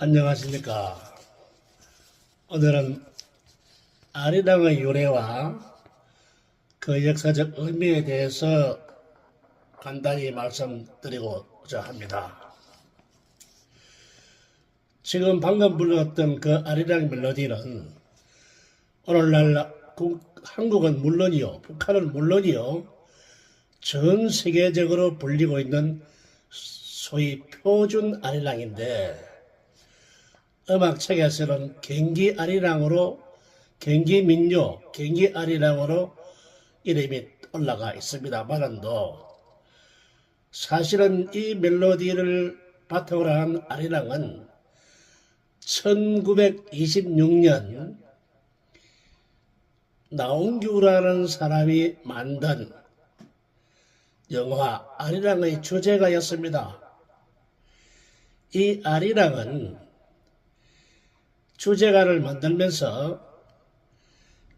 안녕하십니까. 오늘은 아리랑의 유래와 그 역사적 의미에 대해서 간단히 말씀드리고자 합니다. 지금 방금 불렀던 그 아리랑 멜로디는 오늘날 한국은 물론이요, 북한은 물론이요, 전 세계적으로 불리고 있는 소위 표준 아리랑인데, 음악책에서는 경기 아리랑으로, 경기 민요, 경기 아리랑으로 이름이 올라가 있습니다만도, 사실은 이 멜로디를 바탕으로 한 아리랑은 1926년 나홍규라는 사람이 만든 영화 아리랑의 주제가였습니다. 이 아리랑은 주제가를 만들면서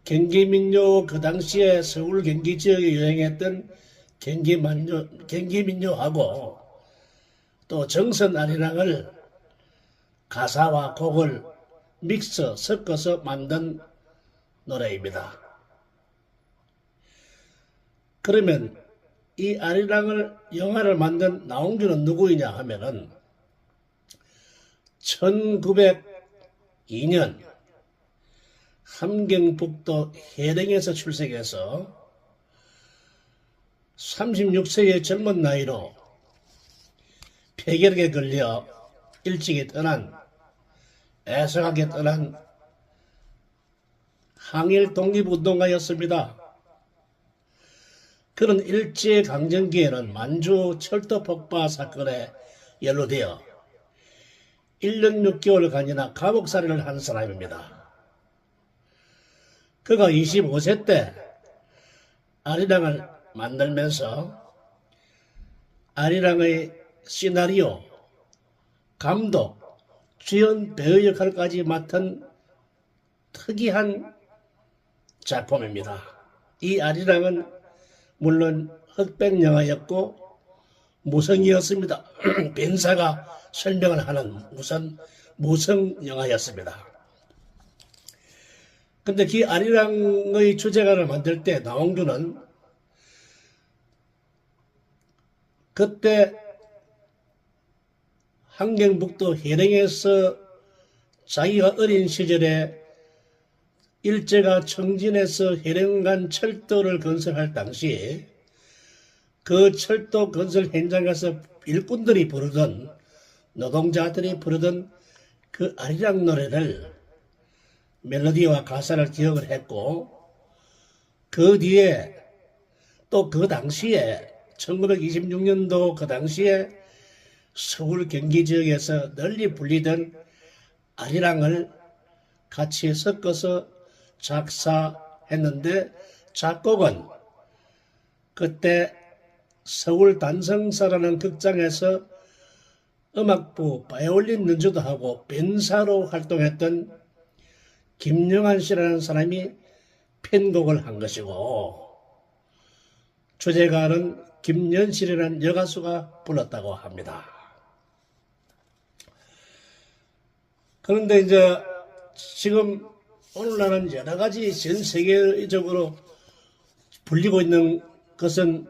경기민요, 그 당시에 서울 경기 지역에 유행했던 경기민요하고 또 정선 아리랑을 가사와 곡을 섞어서 만든 노래입니다. 그러면 이 아리랑을 영화를 만든 나홍규는 누구이냐 하면은 1902년 함경북도 해령에서 출생해서 36세의 젊은 나이로 폐결핵에 걸려 일찍이 애석하게 떠난 항일 독립운동가였습니다. 그런 일제강점기에는 만주 철도 폭파 사건에 연루되어 1년 6개월간이나 감옥살이를 한 사람입니다. 그가 25세 때 아리랑을 만들면서 아리랑의 시나리오, 감독, 주연 배우 역할까지 맡은 특이한 작품입니다. 이 아리랑은 물론 흑백 영화였고 무성이었습니다. 변사가 설명을 하는 무성 영화였습니다. 근데 그 아리랑의 주제가를 만들 때 나홍규는 그때 함경북도 해령에서 자기가 어린 시절에 일제가 청진해서 해령간 철도를 건설할 당시 그 철도 건설 현장 가서 일꾼들이 부르던, 노동자들이 부르던 그 아리랑 노래를 멜로디와 가사를 기억을 했고, 그 뒤에 또 그 당시에 1926년도 그 당시에 서울 경기 지역에서 널리 불리던 아리랑을 같이 섞어서 작사했는데, 작곡은 그때 서울 단성사라는 극장에서 음악부 바이올린 연주도 하고 변사로 활동했던 김영한 씨라는 사람이 편곡을 한 것이고, 주제가는 김연실이라는 여가수가 불렀다고 합니다. 그런데 이제 지금 오늘날은 여러 가지 전 세계적으로 불리고 있는 것은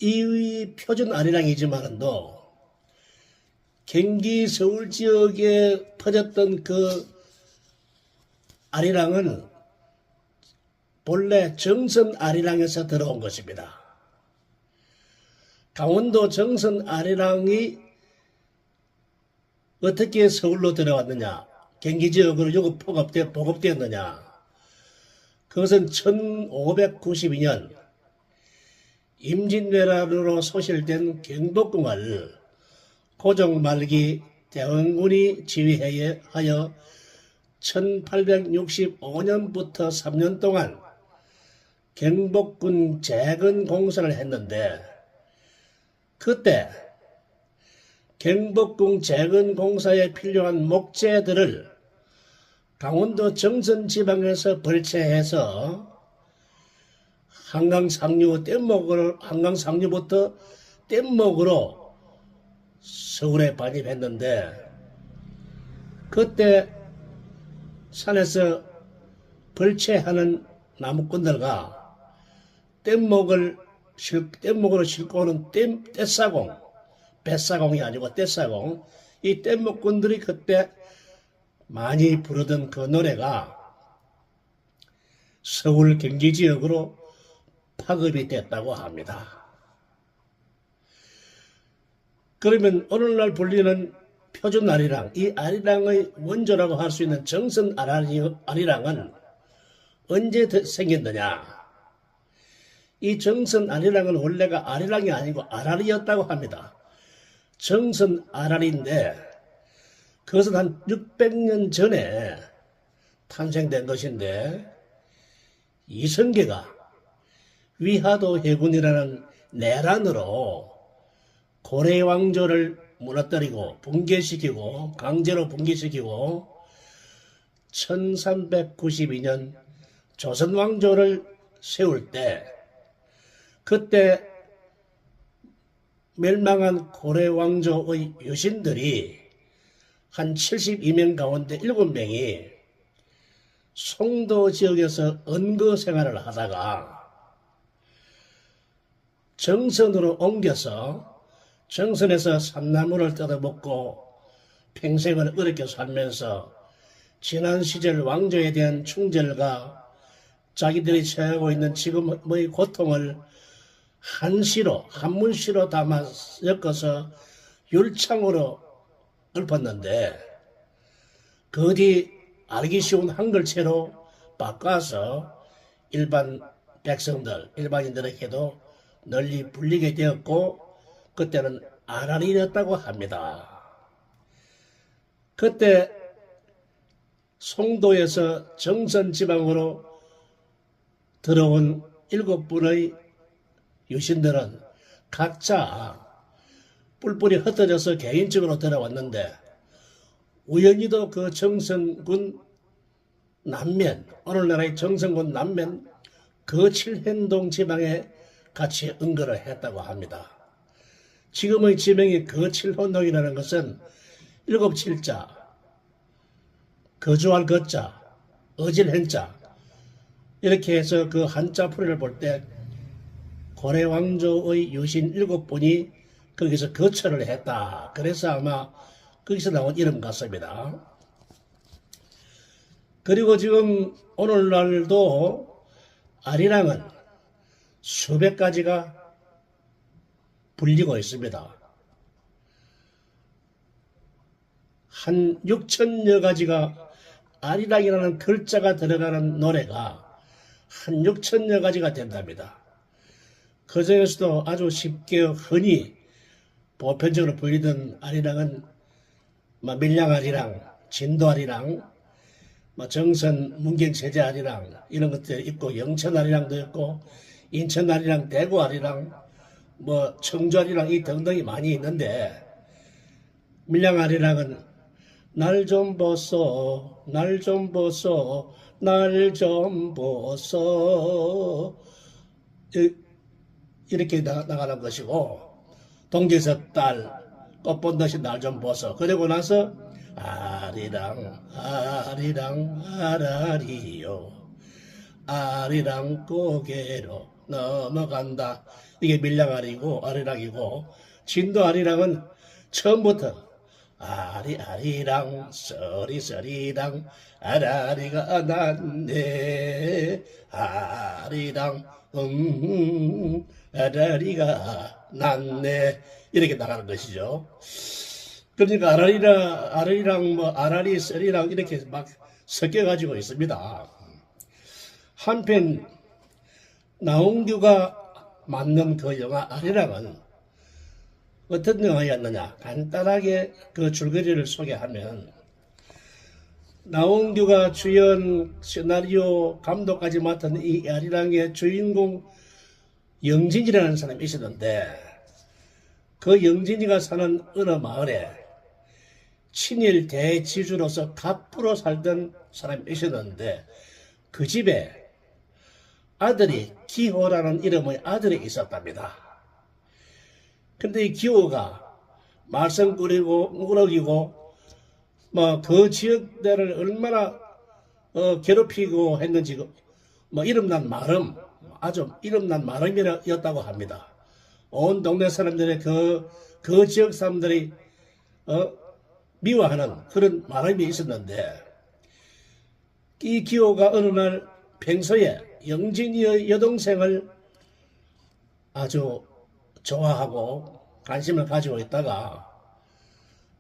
이 표준 아리랑이지만도 경기 서울 지역에 퍼졌던 그 아리랑은 본래 정선 아리랑에서 들어온 것입니다. 강원도 정선 아리랑이 어떻게 서울로 들어왔느냐, 경기 지역으로 보급되었느냐, 그것은 1592년 임진왜란으로 소실된 경복궁을 고종 말기 대원군이 지휘하여 1865년부터 3년 동안 경복궁 재건 공사를 했는데, 그때 경복궁 재건 공사에 필요한 목재들을 강원도 정선 지방에서 벌채해서 한강상류부터 뗏목으로 서울에 반입했는데, 그때 산에서 벌채하는 나무꾼들과 뗏목으로 싣고 오는 떼사공, 뱃사공이 아니고 떼사공, 이 뗏목꾼들이 그때 많이 부르던 그 노래가 서울 경기 지역으로 파급이 됐다고 합니다. 그러면 오늘날 불리는 표준 아리랑, 이 아리랑의 원조라고 할 수 있는 정선 아리랑은 언제 생겼느냐? 이 정선 아리랑은 원래가 아리랑이 아니고 아라리였다고 합니다. 정선 아라리인데 그것은 한 600년 전에 탄생된 것인데 이성계가 위화도 해군이라는 내란으로 고려 왕조를 무너뜨리고 붕괴시키고 강제로 붕괴시키고 1392년 조선 왕조를 세울 때 그때 멸망한 고려 왕조의 유신들이 한 72명 가운데 7명이 송도 지역에서 언거 생활을 하다가 정선으로 옮겨서 정선에서 삼나물을 뜯어먹고 평생을 어렵게 살면서 지난 시절 왕조에 대한 충절과 자기들이 처하고 있는 지금의 고통을 한문시로 담아 엮어서 율창으로 읊었는데 그 뒤 알기 쉬운 한글체로 바꿔서 일반 백성들, 일반인들에게도 널리 불리게 되었고 그때는 아라리였다고 합니다. 그때 송도에서 정선 지방으로 들어온 7분의 유신들은 각자 뿔뿔이 흩어져서 개인적으로 들어왔는데 우연히도 그 정선군 남면, 오늘날의 정선군 남면 거칠현동 지방에 같이 은거를 했다고 합니다. 지금의 지명이 거칠현동이라는 것은 7칠자, 거주할 거자, 어질현자 이렇게 해서 그 한자풀이를 볼 때 고려 왕조의 유신 7분이 거기서 거처를 했다. 그래서 아마 거기서 나온 이름 같습니다. 그리고 지금 오늘날도 아리랑은 수백 가지가 불리고 있습니다. 한 6천여 가지가 아리랑이라는 글자가 들어가는 노래가 한 6천여 가지가 된답니다. 그 중에서도 아주 쉽게 흔히 보편적으로 불리던 아리랑은 밀양아리랑, 진도아리랑, 정선, 문경세제 아리랑 이런 것들이 있고 영천아리랑도 있고 인천아리랑, 대구아리랑, 청주아리랑 이 등등이 많이 있는데 밀양아리랑은 날 좀 보소, 날 좀 보소, 날 좀 보소 이렇게 나가는 것이고 동기에서 딸, 꽃 본듯이 날 좀 보소. 그리고 나서 아리랑 아리랑 아라리요 아리랑 고개로 넘어간다. 이게 밀양아리고 아리랑이고 진도 아리랑은 처음부터 아리랑 쏘리랑 아라리가 났네 아리랑 아라리가 났네 이렇게 나가는 것이죠. 그러니까 아라리랑 아라리 쏘리랑 이렇게 막 섞여 가지고 있습니다. 한편 나홍규가 만든 그 영화 아리랑은 어떤 영화였느냐 간단하게 그 줄거리를 소개하면 나홍규가 주연, 시나리오, 감독까지 맡은 이 아리랑의 주인공 영진이라는 사람이 있었는데 그 영진이가 사는 어느 마을에 친일 대지주로서 갑부로 살던 사람이 있었는데 그 집에 아들이 기호라는 이름의 아들이 있었답니다. 근데 이 기호가 말썽꾸리고 우럭이고 뭐 그 지역들을 얼마나 괴롭히고 했는지 뭐 이름난 마름, 아주 이름난 마름이었다고 합니다. 온 동네 사람들의 그 지역 사람들이 미워하는 그런 마름이 있었는데, 이 기호가 어느 날 평소에 영진이의 여동생을 아주 좋아하고 관심을 가지고 있다가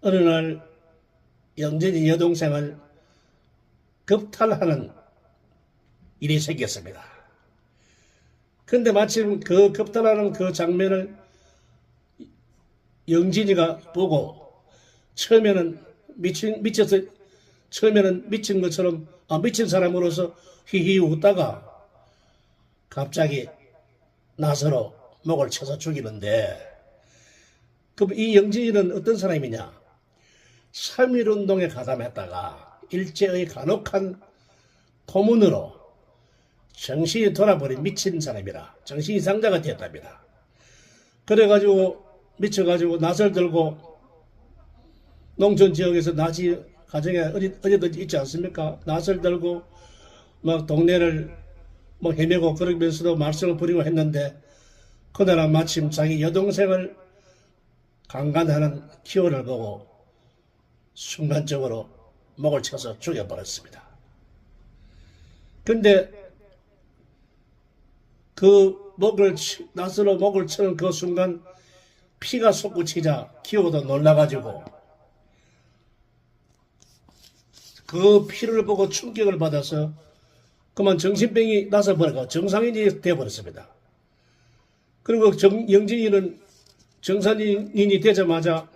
어느 날 영진이 여동생을 겁탈하는 일이 생겼습니다. 근데 마침 그 겁탈하는 그 장면을 영진이가 보고 처음에는 미친 것처럼 미친 사람으로서 히히 웃다가 갑자기 나서로 목을 쳐서 죽이는데, 그럼 이 영진이는 어떤 사람이냐? 3.1운동에 가담했다가 일제의 간혹한 고문으로 정신이 돌아버린 미친 사람이라 정신 이상자가 되었답니다. 그래가지고 미쳐가지고 낯을 들고 농촌 지역에서 나지 가정에 어디든지 있지 않습니까? 낯을 들고 막 동네를 뭐 헤매고 그러면서도 말썽을 부리고 했는데, 그날 마침 자기 여동생을 강간하는 기호를 보고 순간적으로 목을 쳐서 죽여버렸습니다. 근데 그 낯으로 목을 치는 그 순간 피가 솟구치자 기호도 놀라가지고 그 피를 보고 충격을 받아서 그만 정신병이 나서 버리고 정상인이 되어버렸습니다. 그리고 영진이는 정상인이 되자마자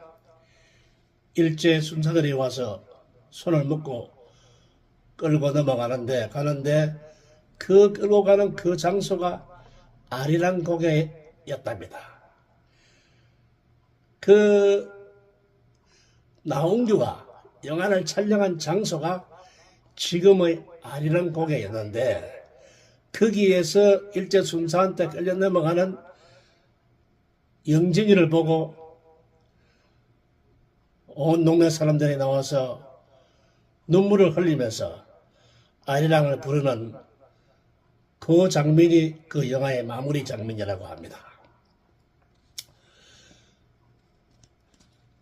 일제 순사들이 와서 손을 묶고 끌고 넘어가는데 그 끌고 가는 그 장소가 아리랑 고개였답니다. 그 나홍규가 영화를 촬영한 장소가 지금의 아리랑 고개였는데, 거기에서 일제 순사한테 끌려 넘어가는 영진이를 보고 온 동네 사람들이 나와서 눈물을 흘리면서 아리랑을 부르는 그 장면이 그 영화의 마무리 장면이라고 합니다.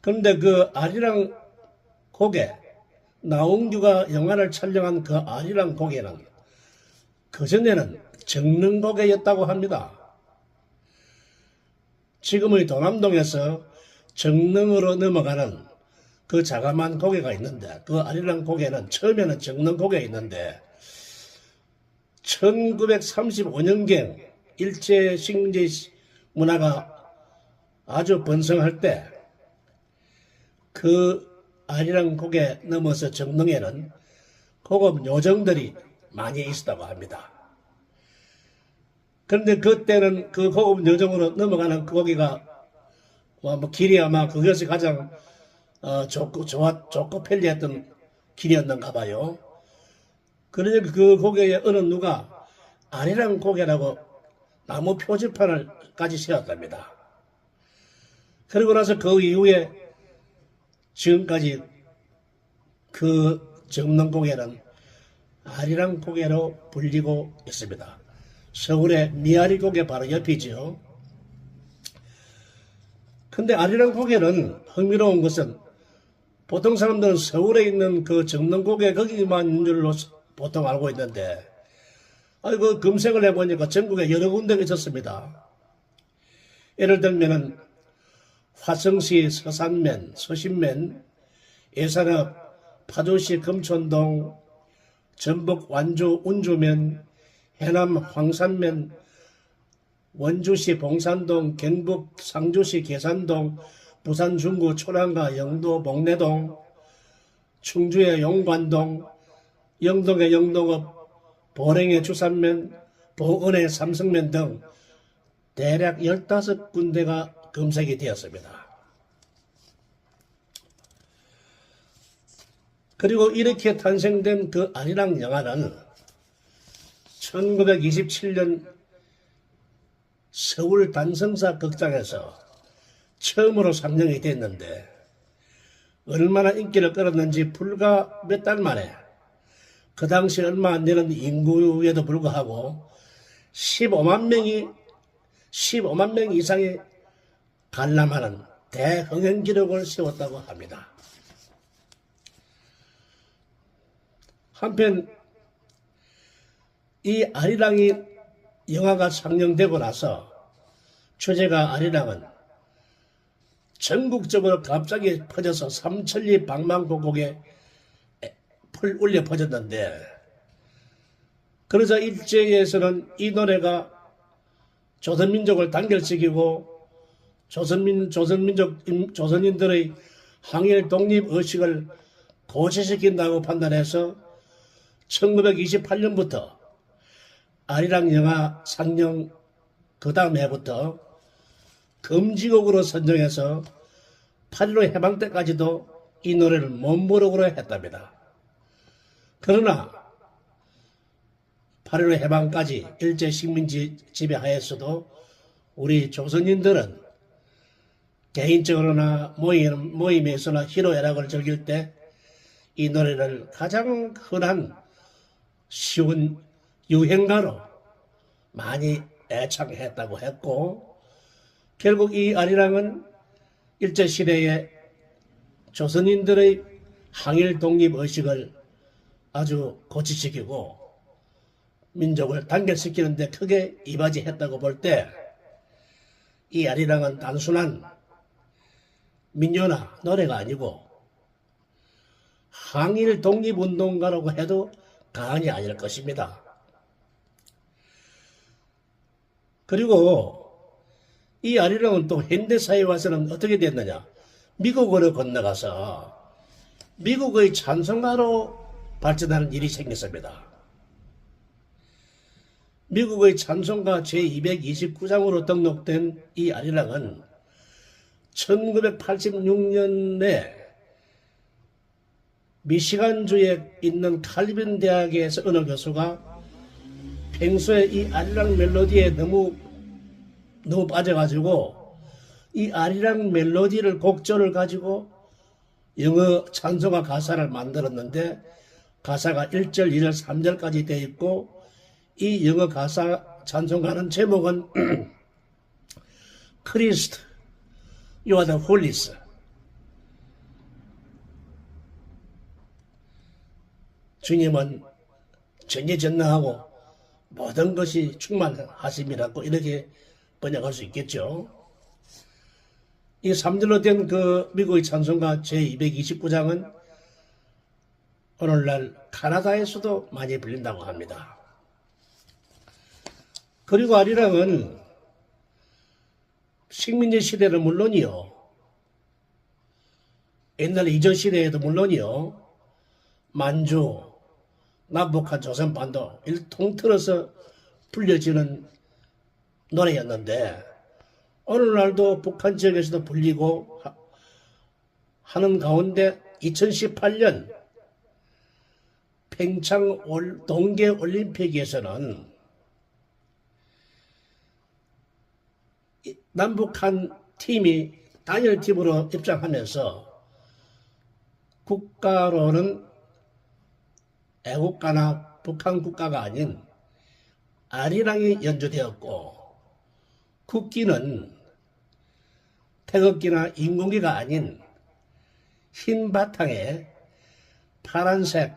그런데 그 아리랑 고개, 나홍규가 영화를 촬영한 그 아리랑 고개는 그전에는 정릉고개였다고 합니다. 지금의 도남동에서 정릉으로 넘어가는 그 자그마한 고개가 있는데, 그 아리랑 고개는 처음에는 정릉고개에 있는데 1935년경 일제 식민지 문화가 아주 번성할 때 그 아리랑 고개 넘어서 정릉에는 고급 요정들이 많이 있었다고 합니다. 그런데 그때는 그 고급 요정으로 넘어가는 그 고개가 뭐 길이 아마 그것이 가장 좋고 편리했던 길이었는가 봐요. 그러니까 그 고개에 어느 누가 아리랑 고개라고 나무 표지판을까지 세웠답니다. 그러고 나서 그 이후에 지금까지 그 정릉고개는 아리랑 고개로 불리고 있습니다. 서울의 미아리 고개 바로 옆이죠. 근데 아리랑 고개는 흥미로운 것은 보통 사람들은 서울에 있는 그 정릉고개 거기만 있는 줄로 보통 알고 있는데, 그 검색을 해보니까 전국에 여러 군데가 있었습니다. 예를 들면은 화성시 서산면, 서신면, 예산읍, 파주시 금촌동, 전북 완주 운주면, 해남 황산면, 원주시 봉산동, 경북 상주시 계산동, 부산 중구 초량가 영도 목내동, 충주의 용관동, 영동의 영동읍, 보령의 주산면, 보은의 삼성면 등 대략 15군데가 검색이 되었습니다. 그리고 이렇게 탄생된 그 아리랑 영화는 1927년 서울 단성사 극장에서 처음으로 상영이 됐는데, 얼마나 인기를 끌었는지 불과 몇 달 만에 그 당시 얼마 안 되는 인구에도 불구하고 15만 명 이상이 관람하는 대흥행 기록을 세웠다고 합니다. 한편 이 아리랑이 영화가 상영되고 나서 주제가 아리랑은 전국적으로 갑자기 퍼져서 삼천리 방방곡곡에 울려 퍼졌는데, 그러자 일제에서는 이 노래가 조선민족을 단결시키고 조선인들의 항일 독립의식을 고취시킨다고 판단해서 1928년부터 아리랑 영화 상영 그 다음 해부터 금지곡으로 선정해서 8.15 해방 때까지도 이 노래를 몸부록으로 했답니다. 그러나 8.15 해방까지 일제 식민지 지배하에서도 우리 조선인들은 개인적으로나 모임에서나 희로애락을 즐길 때 이 노래를 가장 흔한 쉬운 유행가로 많이 애창했다고 했고, 결국 이 아리랑은 일제시대에 조선인들의 항일 독립의식을 아주 고취시키고 민족을 단결시키는 데 크게 이바지했다고 볼 때 이 아리랑은 단순한 민요나 노래가 아니고 항일 독립운동가라고 해도 과언이 아닐 것입니다. 그리고 이 아리랑은 또 현대사회에 와서는 어떻게 됐느냐, 미국으로 건너가서 미국의 찬송가로 발전하는 일이 생겼습니다. 미국의 찬송가 제229장으로 등록된 이 아리랑은 1986년에 미시간주에 있는 칼빈 대학에서 어느 교수가 평소에 이 아리랑 멜로디에 너무 빠져가지고 이 아리랑 멜로디를 곡조를 가지고 영어 찬송가 가사를 만들었는데, 가사가 1절, 2절, 3절까지 되어 있고, 이 영어 가사 찬송가는 제목은 Christ, You are the holiest. 주님은 전지전능하고 모든 것이 충만하심이라고 이렇게 번역할 수 있겠죠. 이 3절로 된 그 미국의 찬송가 제229장은 오늘날 카나다에서도 많이 불린다고 합니다. 그리고 아리랑은 식민지 시대는 물론이요, 옛날 이전 시대에도 물론이요, 만주, 남북한 조선반도 일 통틀어서 불려지는 노래였는데, 오늘날도 북한 지역에서도 불리고 하는 가운데 2018년 평창 동계올림픽에서는 남북한 팀이 단일팀으로 입장하면서 국가로는 애국가나 북한 국가가 아닌 아리랑이 연주되었고, 국기는 태극기나 인공기가 아닌 흰 바탕에 파란색,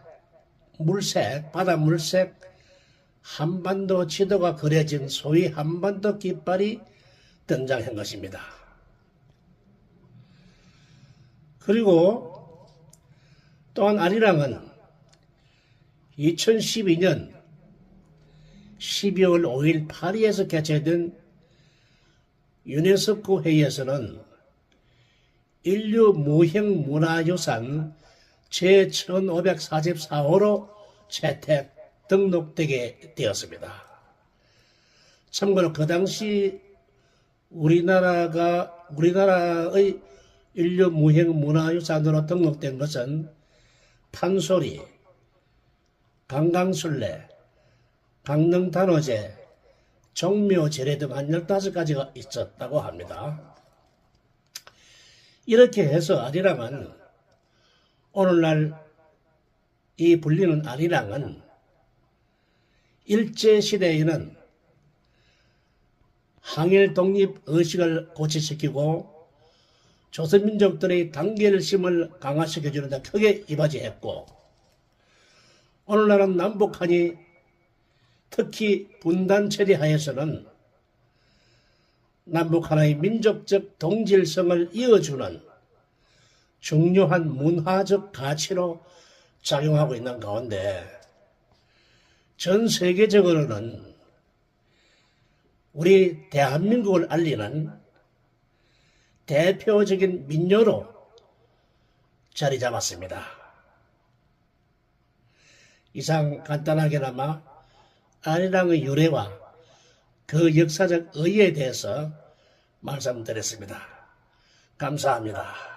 물색, 바닷물색 한반도 지도가 그려진 소위 한반도 깃발이 등장한 것입니다. 그리고 또한 아리랑은 2012년 12월 5일 파리에서 개최된 유네스코 회의에서는 인류 무형문화유산 제1544호로 채택 등록되게 되었습니다. 참고로 그 당시 우리나라의 인류 무형문화유산으로 등록된 것은 판소리, 강강술래, 강릉단오제, 종묘제례 등 한 15가지가 있었다고 합니다. 이렇게 해서 아리랑은 오늘날 이 불리는 아리랑은 일제시대에는 항일 독립 의식을 고취시키고 조선민족들의 단결심을 강화시켜주는 데 크게 이바지했고, 오늘날은 남북한이 특히 분단체제하에서는 남북 하나의 민족적 동질성을 이어주는 중요한 문화적 가치로 작용하고 있는 가운데, 전 세계적으로는 우리 대한민국을 알리는 대표적인 민요로 자리 잡았습니다. 이상 간단하게나마 아리랑의 유래와 그 역사적 의의에 대해서 말씀드렸습니다. 감사합니다.